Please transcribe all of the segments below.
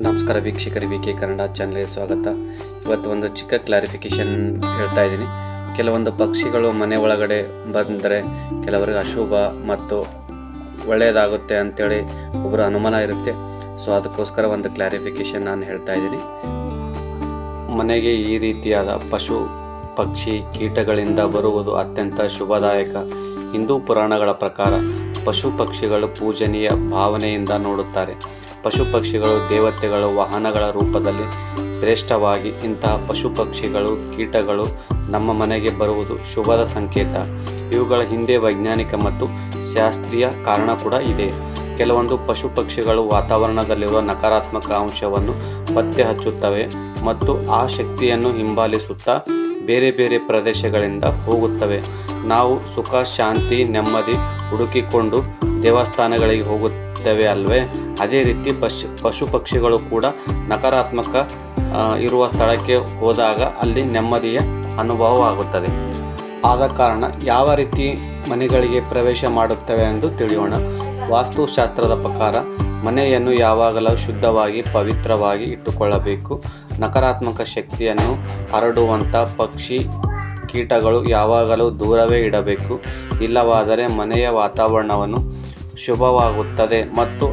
ನಮಸ್ಕಾರ ವೀಕ್ಷಕರು, V K Kannada ಚಾನಲ್ಗೆ ಸ್ವಾಗತ. ಇವತ್ತು ಒಂದು ಚಿಕ್ಕ ಕ್ಲಾರಿಫಿಕೇಷನ್ ಹೇಳ್ತಾ ಇದ್ದೀನಿ. ಕೆಲವೊಂದು ಪಕ್ಷಿಗಳು ಮನೆ ಒಳಗಡೆ ಬಂದರೆ ಕೆಲವರಿಗೆ ಅಶುಭ ಮತ್ತು ಒಳ್ಳೆಯದಾಗುತ್ತೆ ಅಂಥೇಳಿ ಒಬ್ಬರು ಅನುಮಾನ ಇರುತ್ತೆ. ಸೊ ಅದಕ್ಕೋಸ್ಕರ ಒಂದು ಕ್ಲಾರಿಫಿಕೇಷನ್ ನಾನು ಹೇಳ್ತಾ ಇದ್ದೀನಿ. ಮನೆಗೆ ಈ ರೀತಿಯಾದ ಪಶು ಪಕ್ಷಿ ಕೀಟಗಳಿಂದ ಬರುವುದು ಅತ್ಯಂತ ಶುಭದಾಯಕ. ಹಿಂದೂ ಪುರಾಣಗಳ ಪ್ರಕಾರ ಪಶು ಪಕ್ಷಿಗಳು ಪೂಜನೀಯ ಭಾವನೆಯಿಂದ ನೋಡುತ್ತಾರೆ. ಪಶು ಪಕ್ಷಿಗಳು ದೇವತೆಗಳು ವಾಹನಗಳ ರೂಪದಲ್ಲಿ ಶ್ರೇಷ್ಠವಾಗಿ ಇಂತಹ ಪಶು ಪಕ್ಷಿಗಳು ಕೀಟಗಳು ನಮ್ಮ ಮನೆಗೆ ಬರುವುದು ಶುಭದ ಸಂಕೇತ. ಇವುಗಳ ಹಿಂದೆ ವೈಜ್ಞಾನಿಕ ಮತ್ತು ಶಾಸ್ತ್ರೀಯ ಕಾರಣ ಕೂಡ ಇದೆ. ಕೆಲವೊಂದು ಪಶು ಪಕ್ಷಿಗಳು ವಾತಾವರಣದಲ್ಲಿರುವ ನಕಾರಾತ್ಮಕ ಅಂಶವನ್ನು ಪತ್ತೆ ಹಚ್ಚುತ್ತವೆ ಮತ್ತು ಆ ಶಕ್ತಿಯನ್ನು ಹಿಂಬಾಲಿಸುತ್ತಾ ಬೇರೆ ಬೇರೆ ಪ್ರದೇಶಗಳಿಂದ ಹೋಗುತ್ತವೆ. ನಾವು ಸುಖ, ಶಾಂತಿ, ನೆಮ್ಮದಿ ಹುಡುಕಿಕೊಂಡು ದೇವಸ್ಥಾನಗಳಿಗೆ ಹೋಗುತ್ತೇವೆ ಅಲ್ವೇ? ಅದೇ ರೀತಿ ಪಶು ಪಕ್ಷಿಗಳು ಕೂಡ ನಕಾರಾತ್ಮಕ ಇರುವ ಸ್ಥಳಕ್ಕೆ ಹೋದಾಗ ಅಲ್ಲಿ ನೆಮ್ಮದಿಯ ಅನುಭವವಾಗುತ್ತದೆ. ಆದ ಕಾರಣ ಯಾವ ರೀತಿ ಮನೆಗಳಿಗೆ ಪ್ರವೇಶ ಮಾಡುತ್ತವೆ ಎಂದು ತಿಳಿಯೋಣ. ವಾಸ್ತುಶಾಸ್ತ್ರದ ಪ್ರಕಾರ ಮನೆಯನ್ನು ಯಾವಾಗಲೂ ಶುದ್ಧವಾಗಿ ಪವಿತ್ರವಾಗಿ ಇಟ್ಟುಕೊಳ್ಳಬೇಕು. ನಕಾರಾತ್ಮಕ ಶಕ್ತಿಯನ್ನು ಹರಡುವಂಥ ಪಕ್ಷಿ ಕೀಟಗಳು ಯಾವಾಗಲೂ ದೂರವೇ ಇಡಬೇಕು. ಇಲ್ಲವಾದರೆ ಮನೆಯ ವಾತಾವರಣವನ್ನು ಶುಭವಾಗುತ್ತದೆ ಮತ್ತು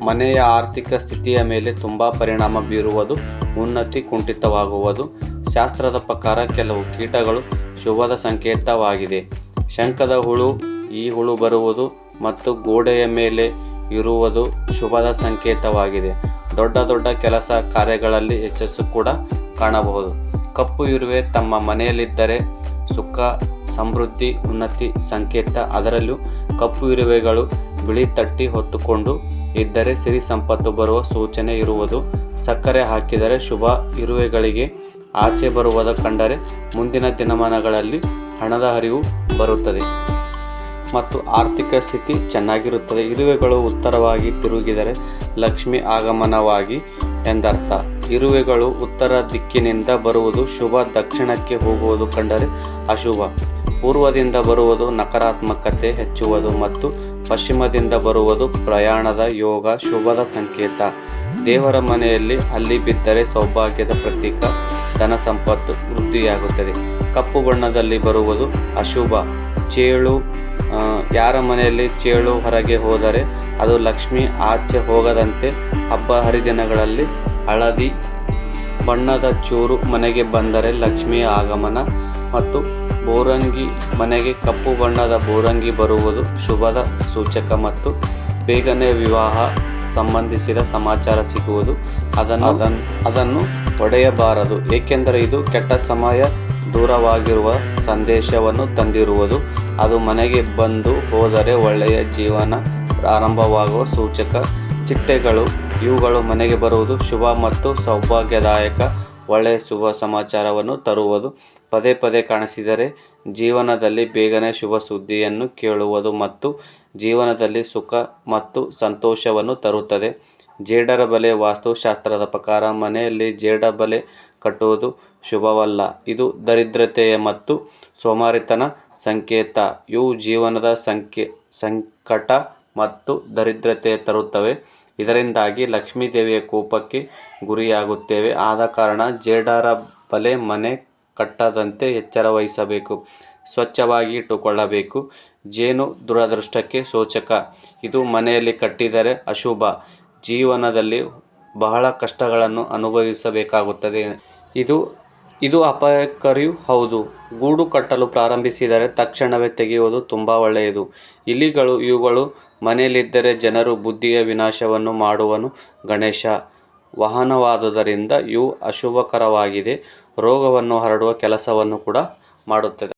ಮನೆಯ ಆರ್ಥಿಕ ಸ್ಥಿತಿಯ ಮೇಲೆ ತುಂಬ ಪರಿಣಾಮ ಬೀರುವುದು, ಉನ್ನತಿ ಕುಂಠಿತವಾಗುವುದು. ಶಾಸ್ತ್ರದ ಪ್ರಕಾರ ಕೆಲವು ಕೀಟಗಳು ಶುಭದ ಸಂಕೇತವಾಗಿದೆ. ಶಂಖದ ಹುಳು, ಈ ಹುಳು ಬರುವುದು ಮತ್ತು ಗೋಡೆಯ ಮೇಲೆ ಇರುವುದು ಶುಭದ ಸಂಕೇತವಾಗಿದೆ. ದೊಡ್ಡ ದೊಡ್ಡ ಕೆಲಸ ಕಾರ್ಯಗಳಲ್ಲಿ ಯಶಸ್ಸು ಕೂಡ ಕಾಣಬಹುದು. ಕಪ್ಪು ಇರುವೆ ತಮ್ಮ ಮನೆಯಲ್ಲಿದ್ದರೆ ಸುಖ, ಸಮೃದ್ಧಿ, ಉನ್ನತಿ ಸಂಕೇತ. ಅದರಲ್ಲೂ ಕಪ್ಪು ಇರುವೆಗಳು ಬಿಳಿ ತಟ್ಟಿ ಹೊತ್ತುಕೊಂಡು ಇದ್ದರೆ ಸಿರಿ ಸಂಪತ್ತು ಬರುವ ಸೂಚನೆ ಇರುವುದು. ಸಕ್ಕರೆ ಹಾಕಿದರೆ ಶುಭ. ಇರುವೆಗಳಿಗೆ ಆಚೆ ಬರುವುದು ಕಂಡರೆ ಮುಂದಿನ ದಿನಮಾನಗಳಲ್ಲಿ ಹಣದ ಹರಿವು ಬರುತ್ತದೆ ಮತ್ತು ಆರ್ಥಿಕ ಸ್ಥಿತಿ ಚೆನ್ನಾಗಿರುತ್ತದೆ. ಇರುವೆಗಳು ಉತ್ತರವಾಗಿ ತಿರುಗಿದರೆ ಲಕ್ಷ್ಮಿ ಆಗಮನವಾಗಿ ಎಂದರ್ಥ. ಇರುವೆಗಳು ಉತ್ತರ ದಿಕ್ಕಿನಿಂದ ಬರುವುದು ಶುಭ. ದಕ್ಷಿಣಕ್ಕೆ ಹೋಗುವುದು ಕಂಡರೆ ಅಶುಭ. ಪೂರ್ವದಿಂದ ಬರುವುದು ನಕಾರಾತ್ಮಕತೆ ಹೆಚ್ಚುವುದು ಮತ್ತು ಪಶ್ಚಿಮದಿಂದ ಬರುವುದು ಪ್ರಯಾಣದ ಯೋಗ, ಶುಭದ ಸಂಕೇತ. ದೇವರ ಮನೆಯಲ್ಲಿ ಅಲ್ಲಿ ಬಿದ್ದರೆ ಸೌಭಾಗ್ಯದ ಪ್ರತೀಕ, ಧನ ಸಂಪತ್ತು ವೃದ್ಧಿಯಾಗುತ್ತದೆ. ಕಪ್ಪು ಬಣ್ಣದಲ್ಲಿ ಬರುವುದು ಅಶುಭ. ಚೇಳು, ಯಾರ ಮನೆಯಲ್ಲಿ ಚೇಳು ಹೊರಗೆ ಹೋದರೆ ಅದು ಲಕ್ಷ್ಮಿ ಆಚೆ ಹೋಗದಂತೆ. ಹಬ್ಬ ಹರಿದಿನಗಳಲ್ಲಿ ಹಳದಿ ಬಣ್ಣದ ಚೂರು ಮನೆಗೆ ಬಂದರೆ ಲಕ್ಷ್ಮಿಯ ಆಗಮನ ಮತ್ತು ಬೋರಂಗಿ ಮನೆಗೆ ಕಪ್ಪು ಬಣ್ಣದ ಬೋರಂಗಿ ಬರುವುದು ಶುಭದ ಸೂಚಕ ಮತ್ತು ಬೇಗನೆ ವಿವಾಹ ಸಂಬಂಧಿಸಿದ ಸಮಾಚಾರ ಸಿಗುವುದು. ಅದನ್ನು ಒಡೆಯಬಾರದು, ಏಕೆಂದರೆ ಇದು ಕೆಟ್ಟ ಸಮಯ, ದೂರವಾಗಿರುವ ಸಂದೇಶವನ್ನು ತಂದಿರುವುದು. ಅದು ಮನೆಗೆ ಬಂದು ಹೋದರೆ ಒಳ್ಳೆಯ ಜೀವನ ಪ್ರಾರಂಭವಾಗುವ ಸೂಚಕ. ಚಿಟ್ಟೆಗಳು, ಇವುಗಳು ಮನೆಗೆ ಬರುವುದು ಶುಭ ಮತ್ತು ಸೌಭಾಗ್ಯದಾಯಕ, ಒಳ್ಳೆಯ ಶುಭ ಸಮಾಚಾರವನ್ನು ತರುವುದು. ಪದೇ ಪದೇ ಕಾಣಿಸಿದರೆ ಜೀವನದಲ್ಲಿ ಬೇಗನೆ ಶುಭ ಸುದ್ದಿಯನ್ನು ಕೇಳುವುದು ಮತ್ತು ಜೀವನದಲ್ಲಿ ಸುಖ ಮತ್ತು ಸಂತೋಷವನ್ನು ತರುತ್ತದೆ. ಜೇಡರ ಬಲೆ, ವಾಸ್ತುಶಾಸ್ತ್ರದ ಪ್ರಕಾರ ಮನೆಯಲ್ಲಿ ಜೇಡ ಬಲೆ ಕಟ್ಟುವುದು ಶುಭವಲ್ಲ. ಇದು ದರಿದ್ರತೆಯ ಮತ್ತು ಸೋಮಾರಿತನ ಸಂಕೇತ. ಇವು ಜೀವನದ ಸಂಕಟ ಮತ್ತು ದರಿದ್ರತೆ ತರುತ್ತವೆ. ಇದರಿಂದಾಗಿ ಲಕ್ಷ್ಮೀ ದೇವಿಯ ಕೋಪಕ್ಕೆ ಗುರಿಯಾಗುತ್ತೇವೆ. ಆದ ಕಾರಣ ಜೇಡರ ಬಲೆ ಮನೆ ಕಟ್ಟದಂತೆ ಎಚ್ಚರ ವಹಿಸಬೇಕು. ಸ್ವಚ್ಛವಾಗಿ ಇಟ್ಟುಕೊಳ್ಳಬೇಕು. ಜೇನು ದುರದೃಷ್ಟಕ್ಕೆ ಸೂಚಕ. ಇದು ಮನೆಯಲ್ಲಿ ಕಟ್ಟಿದರೆ ಅಶುಭ. ಜೀವನದಲ್ಲಿ ಬಹಳ ಕಷ್ಟಗಳನ್ನು ಅನುಭವಿಸಬೇಕಾಗುತ್ತದೆ. ಇದು ಅಪಾಯಕಾರಿಯೂ ಹೌದು. ಗೂಡು ಕಟ್ಟಲು ಪ್ರಾರಂಭಿಸಿದರೆ ತಕ್ಷಣವೇ ತೆಗೆಯುವುದು ತುಂಬ ಒಳ್ಳೆಯದು. ಇಲಿಗಳು, ಇವುಗಳು ಮನೆಯಲ್ಲಿದ್ದರೆ ಜನರು ಬುದ್ಧಿಯ ವಿನಾಶವನ್ನು ಮಾಡುವನು ಗಣೇಶ. ವಾಹನವಾದುದರಿಂದ ಇವು ಅಶುಭಕರವಾಗಿದೆ. ರೋಗವನ್ನು ಹರಡುವ ಕೆಲಸವನ್ನು ಕೂಡ ಮಾಡುತ್ತದೆ.